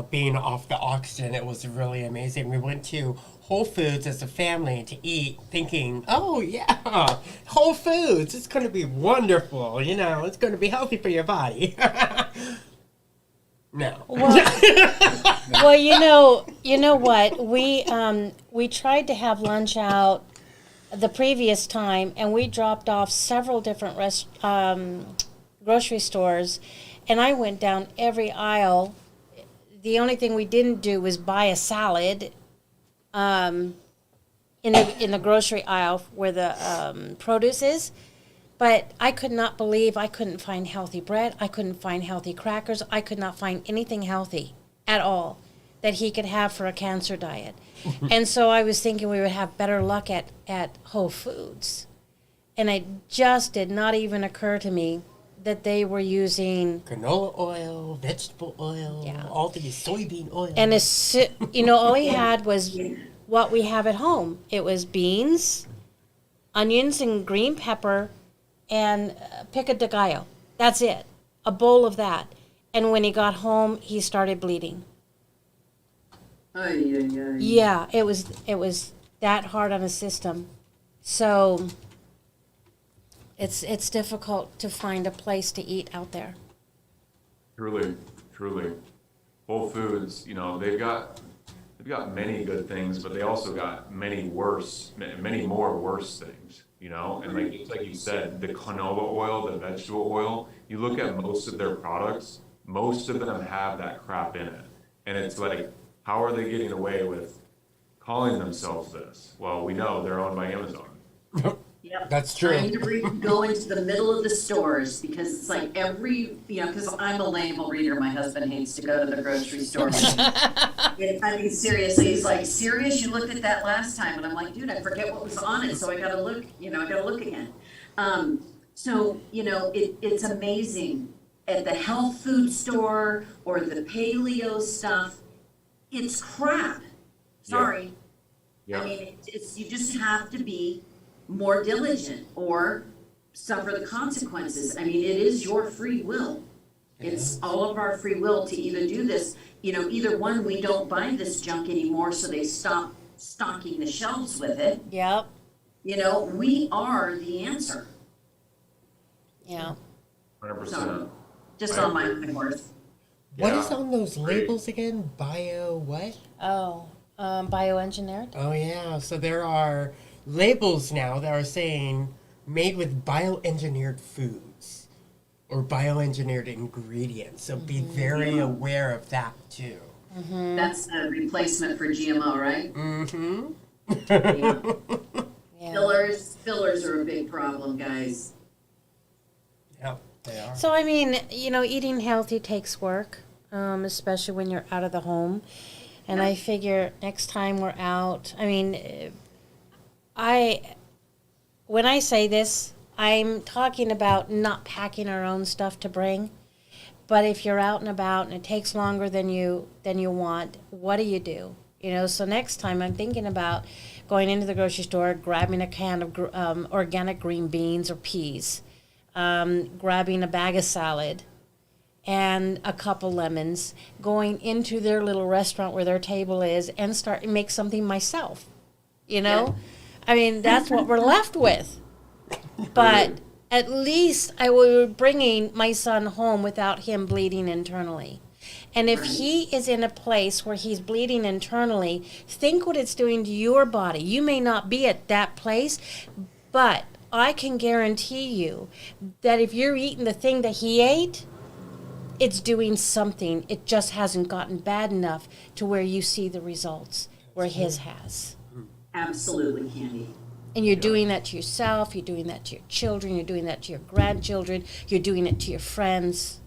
being off the oxygen, it was really amazing. We went to Whole Foods as a family to eat, thinking, oh yeah, Whole Foods, it's going to be wonderful, you know, it's going to be healthy for your body. No. Well, you know what? We tried to have lunch out the previous time, and we dropped off several different grocery stores, and I went down every aisle. The only thing we didn't do was buy a salad in the grocery aisle where the produce is. But I could not believe I couldn't find healthy bread. I couldn't find healthy crackers. I could not find anything healthy at all that he could have for a cancer diet. And so I was thinking we would have better luck at Whole Foods. And it just did not even occur to me that they were using Canola oil, vegetable oil, Yeah. all these soybean oil. and all he had was what we have at home. It was beans, onions, and green pepper, and pico de gallo. That's it. A bowl of that. And when he got home, he started bleeding. Yeah, it was that hard on his system. So it's difficult to find a place to eat out there. Truly, truly. Whole Foods, you know, they've got many good things, but they also got many more worse things, you know? And like you said, the canola oil, the vegetable oil, you look at most of their products, most of them have that crap in it. And it's like, how are they getting away with calling themselves this? Well, we know they're owned by Amazon. Yep. That's true. I need to go into the middle of the stores because it's like because I'm a label reader. My husband hates to go to the grocery store. I mean, seriously, he's like, serious? You looked at that last time? And I'm like, dude, I forget what was on it. So I gotta look, I gotta look again. So, it's amazing at the health food store or the paleo stuff. It's crap. Sorry. Yeah. I mean, you just have to be more diligent or suffer the consequences. I mean, it is your free will. It's all of our free will to either do this, either one, we don't buy this junk anymore, so they stop stocking the shelves with it. Yep. We are the answer. Yeah. 100%. Just on my horse. What Yeah. is on those labels again? Bio what? Oh, bioengineered? Oh yeah, so there are labels now that are saying made with bioengineered foods or bioengineered ingredients. So be very aware of that too. That's the replacement for GMO, right? Mm-hmm. Yeah. Fillers are a big problem, guys. Yeah, they are. So, I mean, eating healthy takes work, especially when you're out of the home. And I figure next time we're out, I mean, when I say this, I'm talking about not packing our own stuff to bring. But if you're out and about and it takes longer than you want, what do? So next time I'm thinking about going into the grocery store, grabbing a can of organic green beans or peas, grabbing a bag of salad and a couple lemons, going into their little restaurant where their table is and make something myself. Yeah. I mean, that's what we're left with. But at least I will be bringing my son home without him bleeding internally. And if he is in a place where he's bleeding internally, think what it's doing to your body. You may not be at that place, but I can guarantee you that if you're eating the thing that he ate, it's doing something. It just hasn't gotten bad enough to where you see the results where his has. Absolutely, Candy. And you're doing that to yourself, you're doing that to your children, you're doing that to your grandchildren, you're doing it to your friends.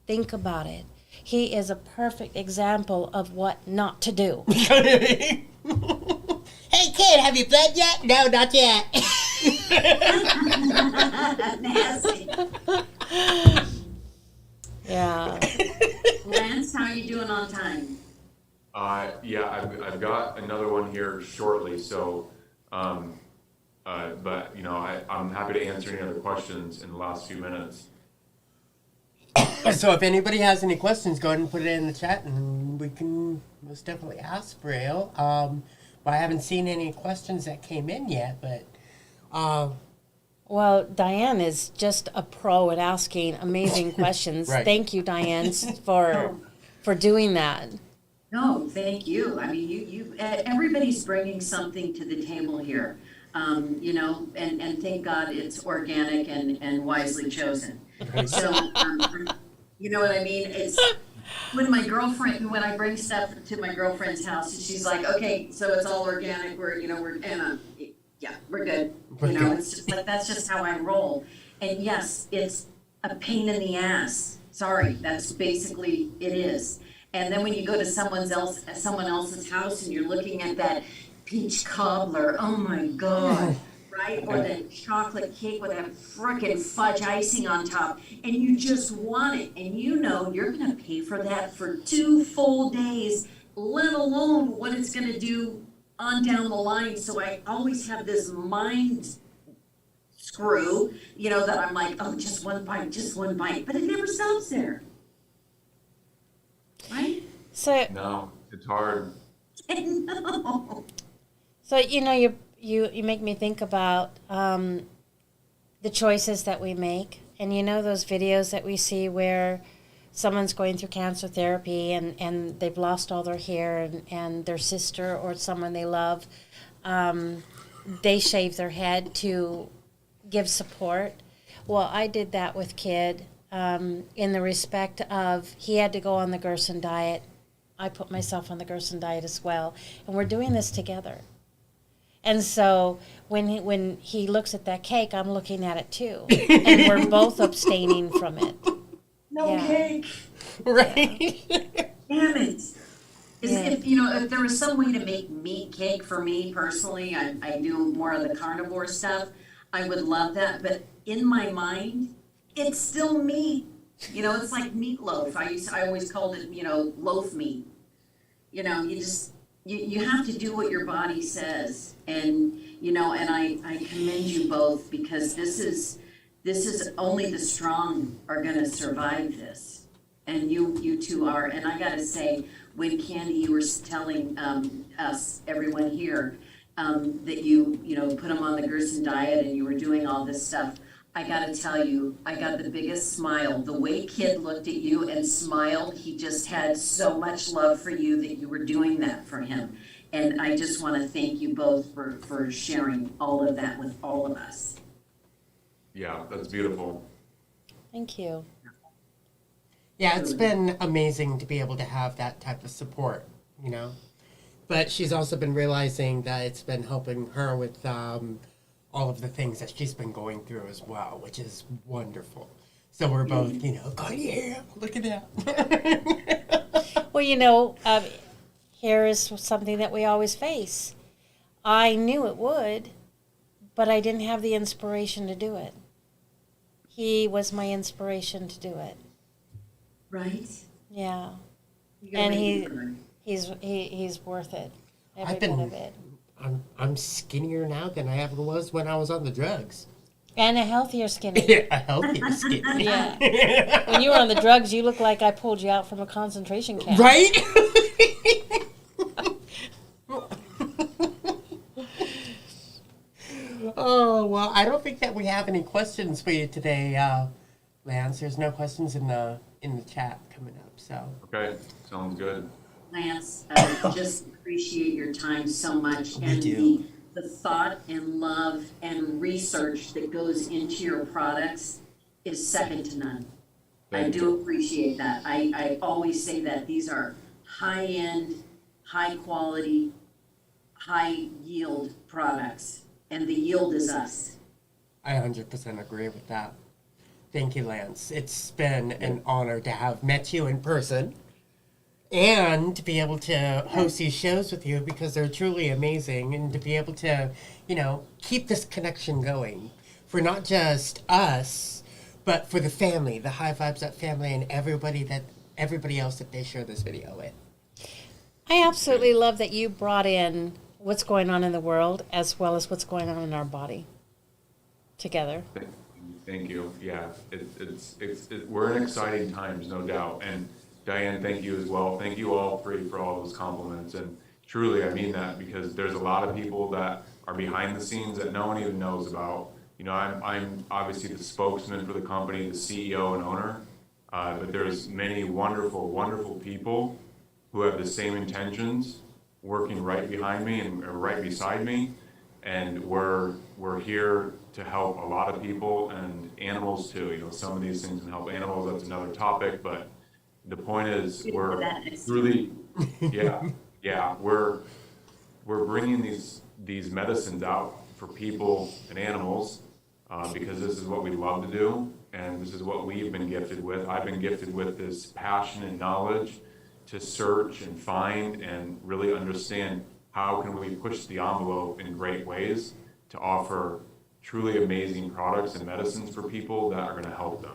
Think about it. He is a perfect example of what not to do. Hey kid, have you bled yet? No, not yet. Nasty. Yeah. Lance, how are you doing on time? Yeah, I've got another one here shortly, so, but, I'm happy to answer any other questions in the last few minutes. So if anybody has any questions, go ahead and put it in the chat and we can most definitely ask Braille. But I haven't seen any questions that came in yet, but Well, Diane is just a pro at asking amazing questions. Right. Thank you, Diane, for doing that. No, thank you. I mean, you everybody's bringing something to the table here, and thank God it's organic and wisely chosen. So, you know what I mean? It's when I bring stuff to my girlfriend's house, she's like, okay, so it's all organic. We're good. It's just like, that's just how I roll. And yes, it's a pain in the ass. Sorry, that's basically it is. And then when you go to someone else's house and you're looking at that peach cobbler, oh my God, right? Or that chocolate cake with that frickin' fudge icing on top, and you just want it, and you're gonna pay for that for 2 full days, let alone what it's gonna do on down the line. So I always have this mind screw, that I'm like, oh, just one bite, but it never stops there. Right? So No, it's hard. No. So you make me think about the choices that we make, and those videos that we see where someone's going through cancer therapy and they've lost all their hair and their sister or someone they love, they shave their head to give support. Well, I did that with Kid in the respect of he had to go on the Gerson diet. I put myself on the Gerson diet as well, and we're doing this together. And so when he looks at that cake, I'm looking at it too, and we're both abstaining from it. No Yeah. cake. Right? Damn it. Yeah. If there was some way to make meat cake for me personally, I do more of the carnivore stuff. I would love that, but in my mind, it's still meat. It's like meatloaf. I always called it, loaf meat. You have to do what your body says. And, and I commend you both, because this is only the strong are gonna survive this. And you two are. And I gotta say, when Candy, you were telling us, everyone here, that you put them on the Gerson diet and you were doing all this stuff, I gotta tell you, I got the biggest smile. The way Kid looked at you and smiled, he just had so much love for you that you were doing that for him. And I just want to thank you both for sharing all of that with all of us. Yeah, that's beautiful. Thank you. Yeah, it's been amazing to be able to have that type of support, But she's also been realizing that it's been helping her with all of the things that she's been going through as well, which is wonderful. So we're both, God, yeah, look at that. Well, here is something that we always face. I knew it would, but I didn't have the inspiration to do it. He was my inspiration to do it. Right? Yeah. You gotta And make me cry. he's worth it. Every I've bit been- of it. I'm skinnier now than I ever was when I was on the drugs. And a healthier skinny. A healthier skin. Yeah. When you were on the drugs, you looked like I pulled you out from a concentration camp. Right? Oh, well, I don't think that we have any questions for you today, Lance. There's no questions in the chat coming up, so. Okay, sounds good. Lance, I just appreciate your time so much, We and do. the thought and love and research that goes into your products is second to none. I Thank do appreciate that. I always say that these are high-end, high-quality, high-yield products, and the yield is us. I 100% agree with that. Thank you, Lance. It's been an honor to have met you in person and to be able to host these shows with you, because they're truly amazing, and to be able to, keep this connection going for not just us, but for the family, the High Vibes Up family, and everybody else that they share this video with. I absolutely love that you brought in what's going on in the world as well as what's going on in our body together. Thank you. Yeah, we're in exciting times, no doubt. And Diane, thank you as well. Thank you all three for all those compliments. And truly, I mean that, because there's a lot of people that are behind the scenes that no one even knows about. I'm obviously the spokesman for the company, the CEO and owner, but there's many wonderful, wonderful people who have the same intentions working right behind me and right beside me. And we're here to help a lot of people, and animals too. Some of these things can help animals. That's another topic, but the point is we're really, we're bringing these medicines out for people and animals because this is what we love to do, and this is what we've been gifted with. I've been gifted with this passion and knowledge to search and find and really understand how can we push the envelope in great ways to offer truly amazing products and medicines for people that are going to help them.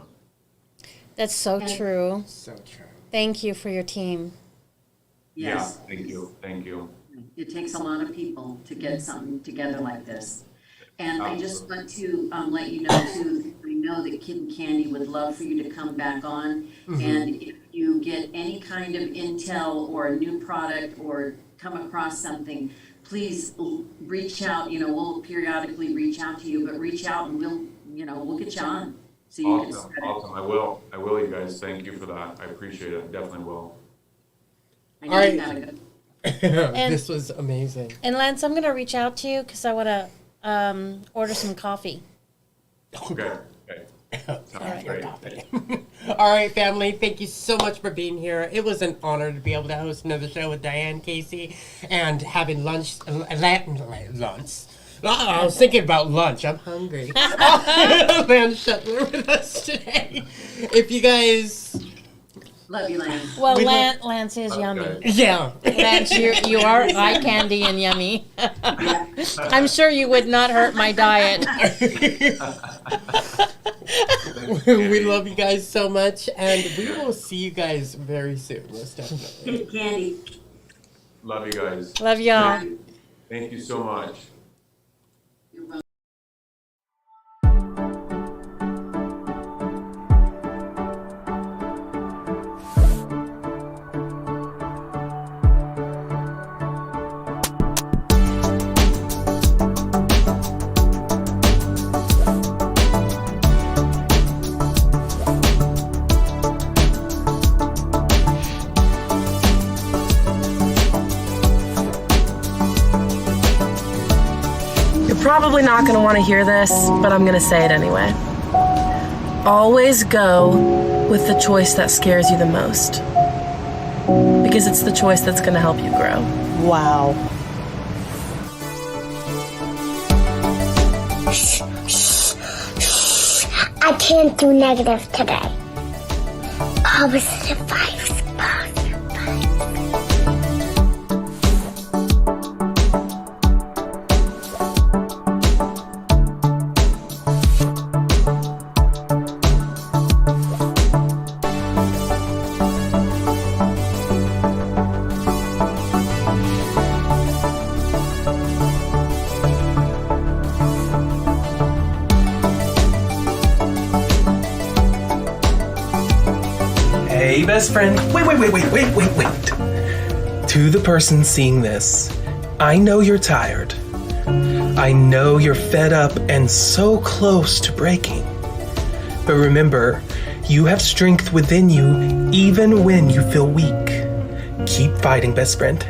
That's so true. So true. Thank you for your team. Yes. Yeah, thank you. It takes a lot of people to get something together like this. And I just want to let you know too, I know that Kid and Candy would love for you to come back on. And if you get any kind of intel or a new product or come across something, please reach out. We'll periodically reach out to you, but reach out and we'll get you on. So you can spread it. Awesome. I will, you guys. Thank you for that. I appreciate it. Definitely will. I know All right. you gotta go. This was amazing. And Lance, I'm going to reach out to you because I want to order some coffee. Okay. Sounds great. All right, family. Thank you so much for being here. It was an honor to be able to host another show with Diane Casey and having lunch. I was thinking about lunch. I'm hungry. Lance Schuttler with us today. If you guys, Love you, Lance. Well, We Lance is yummy. yeah, Lance, you are eye candy and yummy. Yeah. I'm sure you would not hurt my diet. we love you guys so much, and we will see you guys very soon. Most definitely. Candy. Love you guys. Love y'all. Thank you so much. You're welcome. Probably not going to want to hear this, but I'm going to say it anyway. Always go with the choice that scares you the most, because it's the choice that's going to help you grow. Wow. I can't do negative today. Positive vibes, positive vibes. Hey, best friend. Wait. To the person seeing this, I know you're tired. I know you're fed up and so close to breaking. But remember, you have strength within you even when you feel weak. Keep fighting, best friend.